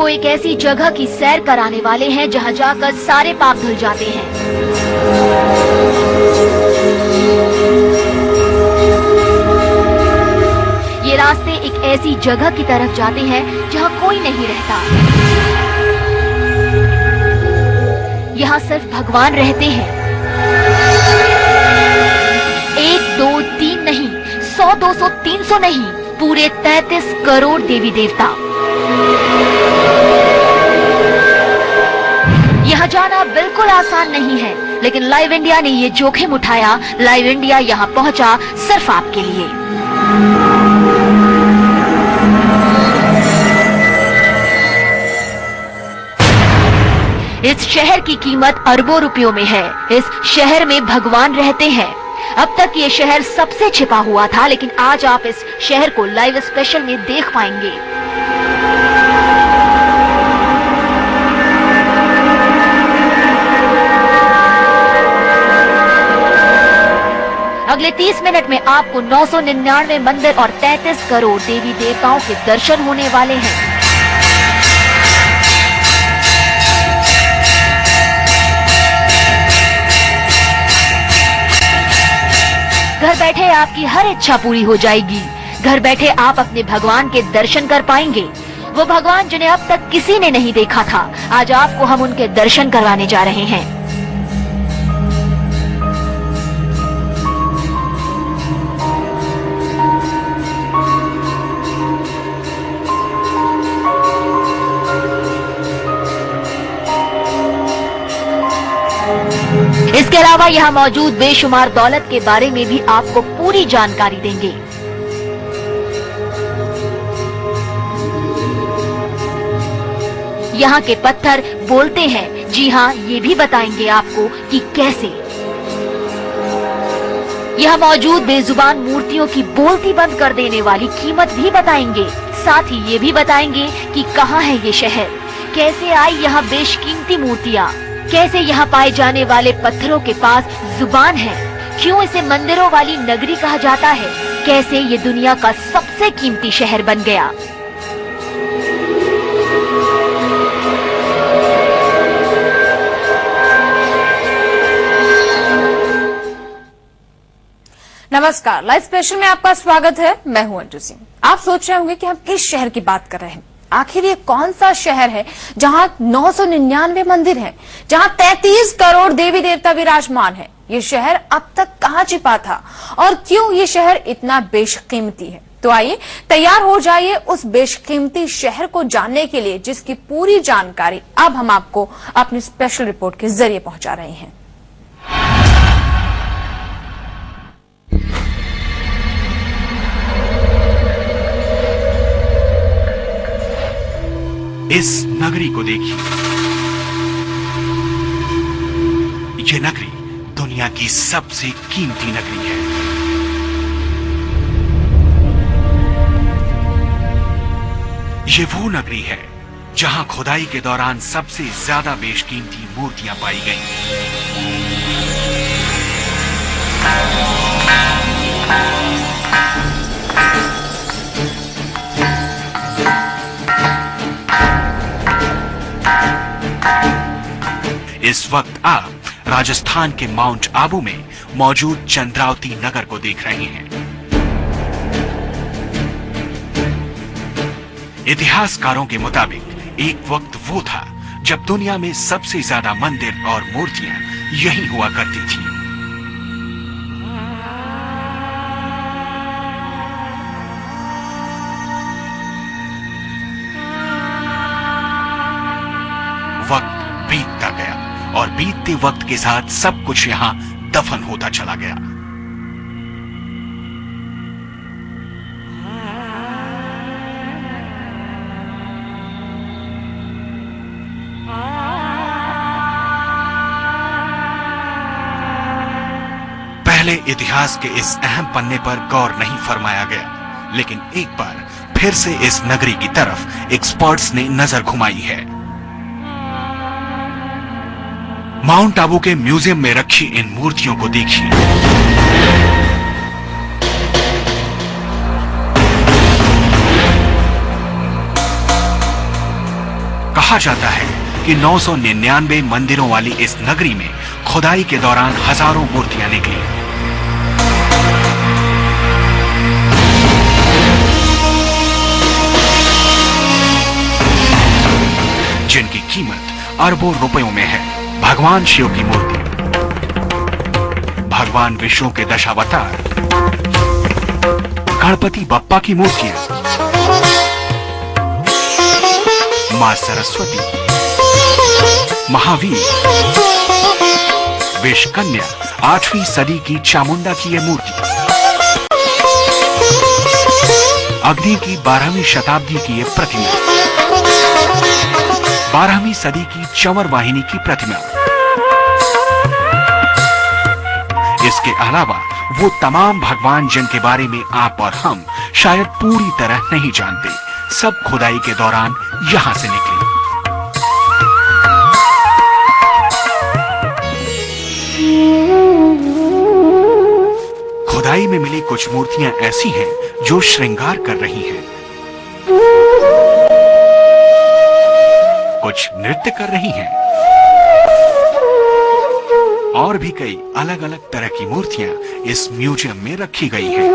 आपको एक ऐसी जगह की सैर कराने वाले हैं जहां जाकर सारे पाप धुल जाते हैं। ये रास्ते एक ऐसी जगह की तरफ जाते हैं जहां कोई नहीं रहता। यहाँ सिर्फ भगवान रहते हैं। 1, 2, 3 नहीं, 100, 200, 300 नहीं, पूरे 33 करोड़ देवी देवता। यहाँ जाना बिल्कुल आसान नहीं है, लेकिन लाइव इंडिया ने ये जोखिम उठाया। लाइव इंडिया यहाँ पहुँचा सिर्फ आपके लिए। इस शहर की कीमत अरबों रुपयों में है। इस शहर में भगवान रहते हैं। अब तक ये शहर सबसे छिपा हुआ था, लेकिन आज आप इस शहर को लाइव स्पेशल में देख पाएंगे। अगले 30 मिनट में आपको 999 मंदिर और 33 करोड़ देवी देवताओं के दर्शन होने वाले हैं। घर बैठे आपकी हर इच्छा पूरी हो जाएगी। घर बैठे आप अपने भगवान के दर्शन कर पाएंगे। वो भगवान जिन्हें अब तक किसी ने नहीं देखा था, आज आपको हम उनके दर्शन करवाने जा रहे हैं। इसके अलावा यहाँ मौजूद बेशुमार दौलत के बारे में भी आपको पूरी जानकारी देंगे। यहाँ के पत्थर बोलते हैं। जी हाँ, ये भी बताएंगे आपको कि कैसे। यहाँ मौजूद बेजुबान मूर्तियों की बोलती बंद कर देने वाली कीमत भी बताएंगे। साथ ही ये भी बताएंगे कि कहाँ है ये शहर, कैसे आई यहाँ बेशकीमती मूर्तियाँ, कैसे यहाँ पाए जाने वाले पत्थरों के पास जुबान है, क्यों इसे मंदिरों वाली नगरी कहा जाता है, कैसे ये दुनिया का सबसे कीमती शहर बन गया। नमस्कार, लाइव स्पेशल में आपका स्वागत है। मैं हूं अंजू सिंह। आप सोच रहे होंगे कि हम किस शहर की बात कर रहे हैं। आखिर ये कौन सा शहर है जहां 999 मंदिर हैं, जहां 33 करोड़ देवी देवता विराजमान हैं। ये शहर अब तक कहां छिपा था और क्यों ये शहर इतना बेशकीमती है? तो आइए तैयार हो जाइए उस बेशकीमती शहर को जानने के लिए, जिसकी पूरी जानकारी अब हम आपको अपनी स्पेशल रिपोर्ट के जरिए पहुंचा रहे हैं। इस नगरी को देखिए। ये नगरी दुनिया की सबसे कीमती नगरी है। ये वो नगरी है जहां खुदाई के दौरान सबसे ज्यादा बेशकीमती मूर्तियां पाई गईं। इस वक्त आप राजस्थान के माउंट आबू में मौजूद चंद्रावती नगर को देख रहे हैं। इतिहासकारों के मुताबिक एक वक्त वो था जब दुनिया में सबसे ज्यादा मंदिर और मूर्तियां यहीं हुआ करती थी। वक्त बीतता गया और बीतते वक्त के साथ सब कुछ यहाँ दफन होता चला गया। पहले इतिहास के इस अहम पन्ने पर गौर नहीं फरमाया गया, लेकिन एक बार फिर से इस नगरी की तरफ एक्सपर्ट्स ने नजर घुमाई है। माउंट आबू के म्यूजियम में रखी इन मूर्तियों को देखिए। कहा जाता है कि 999 मंदिरों वाली इस नगरी में खुदाई के दौरान हजारों मूर्तियां निकली। जिनकी कीमत अरबों रुपयों में है। भगवान शिव की मूर्ति, भगवान विष्णु के दशावतार, गणपति बप्पा की मूर्तियां, मां सरस्वती, महावीर, विषकन्या, 8वीं सदी की चामुंडा की यह मूर्ति, अग्नि की 12वीं शताब्दी की यह प्रतिमा, 12वीं सदी की चंवर वाहिनी की प्रतिमा। इसके अलावा वो तमाम भगवान जिनके बारे में आप और हम शायद पूरी तरह नहीं जानते, सब खुदाई के दौरान यहां से निकले। खुदाई में मिली कुछ मूर्तियां ऐसी हैं जो श्रृंगार कर रही हैं, कुछ नृत्य कर रही हैं और भी कई अलग अलग तरह की मूर्तियां इस म्यूजियम में रखी गई हैं।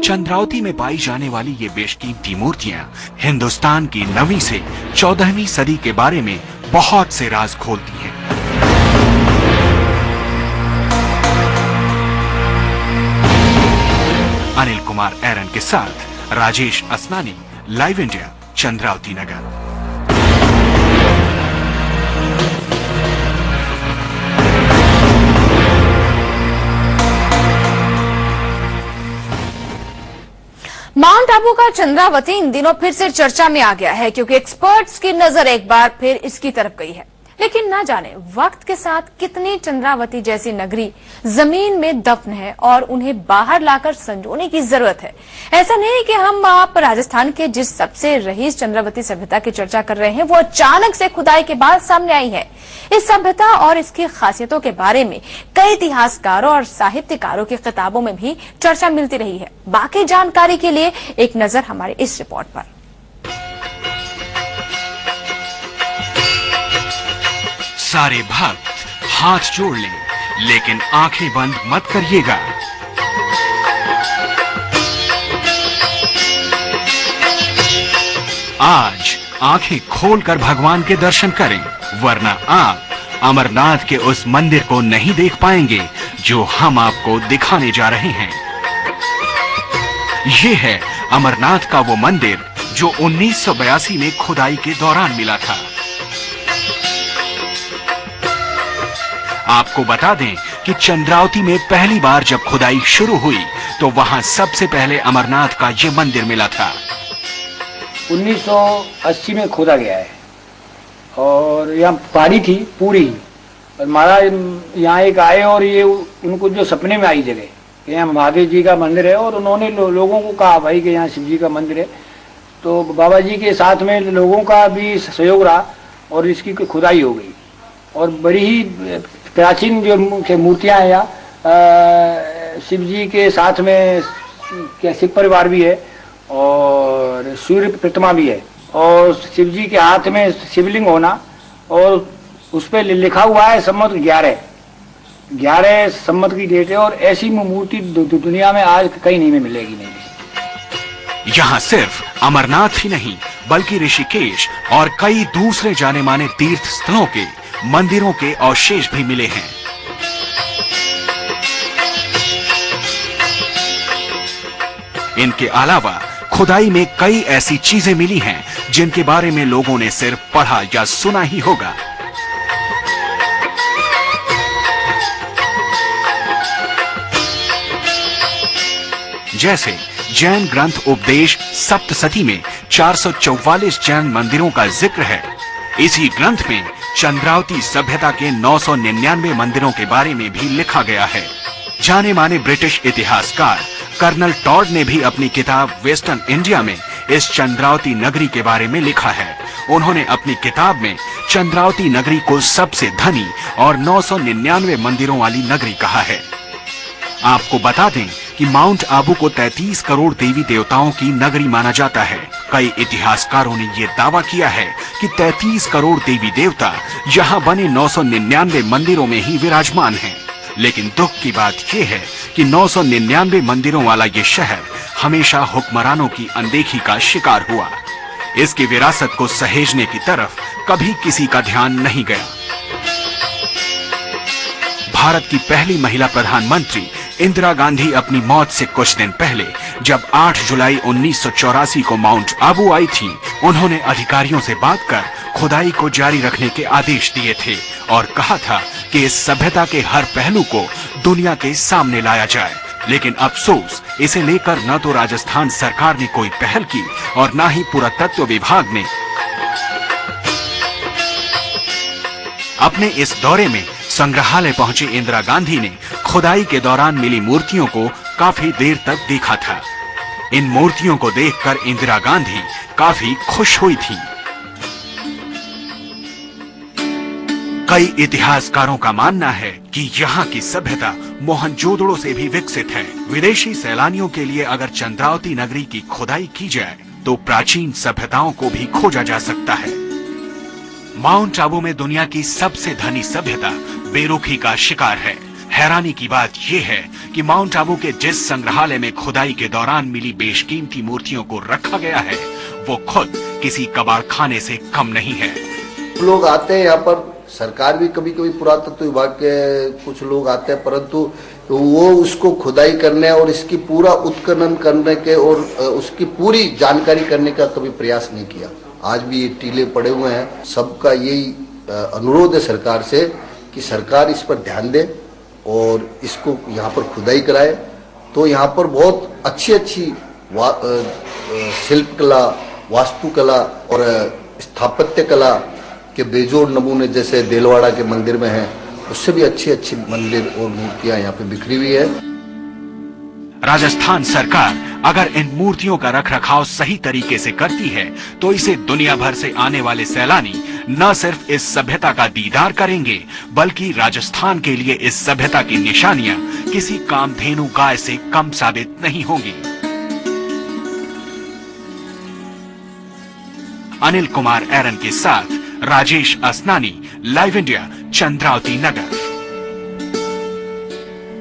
चंद्रावती में पाई जाने वाली ये बेशकीमती मूर्तियां हिंदुस्तान की 9वीं से 14वीं सदी के बारे में बहुत से राज खोलती हैं। अनिल कुमार एरन के साथ राजेश असनानी, लाइव इंडिया, चंद्रावती नगर। माउंट आबू का चंद्रावती इन दिनों फिर से चर्चा में आ गया है क्योंकि एक्सपर्ट्स की नजर एक बार फिर इसकी तरफ गई है। लेकिन ना जाने वक्त के साथ कितनी चंद्रावती जैसी नगरी जमीन में दफन है और उन्हें बाहर लाकर संजोने की जरूरत है। ऐसा नहीं कि हम आप राजस्थान के जिस सबसे रईस चंद्रावती सभ्यता की चर्चा कर रहे हैं वो अचानक से खुदाई के बाद सामने आई है। इस सभ्यता और इसकी खासियतों के बारे में कई इतिहासकारों और साहित्यकारों की किताबों में भी चर्चा मिलती रही है। बाकी जानकारी के लिए एक नजर हमारे इस रिपोर्ट पर। सारे भक्त हाथ जोड़ लें, लेकिन आंखें बंद मत करिएगा। आज आंखें खोलकर भगवान के दर्शन करें, वरना आप अमरनाथ के उस मंदिर को नहीं देख पाएंगे जो हम आपको दिखाने जा रहे हैं। ये है अमरनाथ का वो मंदिर जो 1982 में खुदाई के दौरान मिला था। आपको बता दें कि चंद्रावती में पहली बार जब खुदाई शुरू हुई तो वहां सबसे पहले अमरनाथ का ये मंदिर मिला था। 1980 में खोदा गया है और यहाँ पहाड़ी थी पूरी, और महाराज यहाँ एक आए और ये उनको जो सपने में आई जगह कि यहाँ महादेव जी का मंदिर है, और उन्होंने लोगों को कहा भाई कि यहाँ शिव जी का मंदिर है। तो बाबा जी के साथ में लोगों का भी सहयोग रहा और इसकी खुदाई हो गई, और बड़ी ही प्राचीन जो मूर्तियाँ हैं यहाँ शिव जी के साथ में सिख परिवार भी है और सूर्य प्रतिमा भी है, और शिव जी के हाथ में शिवलिंग होना, और उस पर लिखा हुआ है संवत 11 संवत की डेट है, और ऐसी मूर्ति दुनिया में आज कहीं नहीं में मिलेगी नहीं। यहाँ सिर्फ अमरनाथ ही नहीं बल्कि ऋषिकेश और कई दूसरे जाने माने तीर्थ स्थलों के मंदिरों के अवशेष भी मिले हैं। इनके अलावा खुदाई में कई ऐसी चीजें मिली हैं जिनके बारे में लोगों ने सिर्फ पढ़ा या सुना ही होगा। जैसे जैन ग्रंथ उपदेश सप्तसती में 444 जैन मंदिरों का जिक्र है। इसी ग्रंथ में चंद्रावती सभ्यता के 999 मंदिरों के बारे में भी लिखा गया है। जाने माने ब्रिटिश इतिहासकार कर्नल टॉड ने भी अपनी किताब वेस्टर्न इंडिया में इस चंद्रावती नगरी के बारे में लिखा है। उन्होंने अपनी किताब में चंद्रावती नगरी को सबसे धनी और 999 मंदिरों वाली नगरी कहा है। आपको बता दें कि माउंट आबू को 33 करोड़ देवी देवताओं की नगरी माना जाता है। कई इतिहासकारों ने ये दावा किया है कि 33 करोड़ देवी देवता यहाँ बने 999 मंदिरों में ही विराजमान हैं। लेकिन दुख की बात यह है कि 999 मंदिरों वाला ये शहर हमेशा हुक्मरानों की अनदेखी का शिकार हुआ। इसकी विरासत को सहेजने की तरफ कभी किसी का ध्यान नहीं गया। भारत की पहली महिला प्रधानमंत्री इंदिरा गांधी अपनी मौत से कुछ दिन पहले जब 8 जुलाई 1984 को माउंट आबू आई थी, उन्होंने अधिकारियों से बात कर खुदाई को जारी रखने के आदेश दिए थे और कहा था कि इस सभ्यता के हर पहलू को दुनिया के सामने लाया जाए। लेकिन अफसोस, इसे लेकर न तो राजस्थान सरकार ने कोई पहल की और न ही पुरातत्व विभाग ने। अपने इस दौरे में संग्रहालय पहुंचे इंदिरा गांधी ने खुदाई के दौरान मिली मूर्तियों को काफी देर तक देखा था। इन मूर्तियों को देखकर इंदिरा गांधी काफी खुश हुई थी। कई इतिहासकारों का मानना है कि यहाँ की सभ्यता मोहनजोदड़ो से भी विकसित है। विदेशी सैलानियों के लिए अगर चंद्रावती नगरी की खुदाई की जाए तो प्राचीन सभ्यताओं को भी खोजा जा सकता है। माउंट आबू में दुनिया की सबसे धनी सभ्यता बेरुखी का शिकार है। हैरानी की बात यह है कि माउंट आबू के जिस संग्रहालय में खुदाई के दौरान मिली बेशकीमती मूर्तियों को रखा गया है, वो खुद किसी कबाड़खाने से कम नहीं है। लोग आते हैं यहाँ पर, सरकार भी कभी कभी पुरातत्व विभाग के कुछ लोग आते हैं, परंतु वो उसको खुदाई करने और इसकी पूरा उत्खनन करने के और उसकी पूरी जानकारी करने का कभी प्रयास नहीं किया। आज भी ये टीले पड़े हुए हैं। सबका यही अनुरोध है सरकार से कि सरकार इस पर ध्यान दे और इसको यहाँ पर खुदाई कराए, तो यहाँ पर बहुत अच्छी अच्छी शिल्प कला, वास्तुकला और स्थापत्य कला के बेजोड़ नमूने जैसे देलवाड़ा के मंदिर में हैं, उससे भी अच्छी अच्छी मंदिर और मूर्तियां यहाँ पे बिखरी हुई है। राजस्थान सरकार अगर इन मूर्तियों का रखरखाव सही तरीके से करती है तो इसे दुनिया भर से आने वाले सैलानी न सिर्फ इस सभ्यता का दीदार करेंगे, बल्कि राजस्थान के लिए इस सभ्यता की निशानियां किसी कामधेनु गाय से कम साबित नहीं होंगी। अनिल कुमार एरन के साथ राजेश असनानी, लाइव इंडिया, चंद्रावती नगर।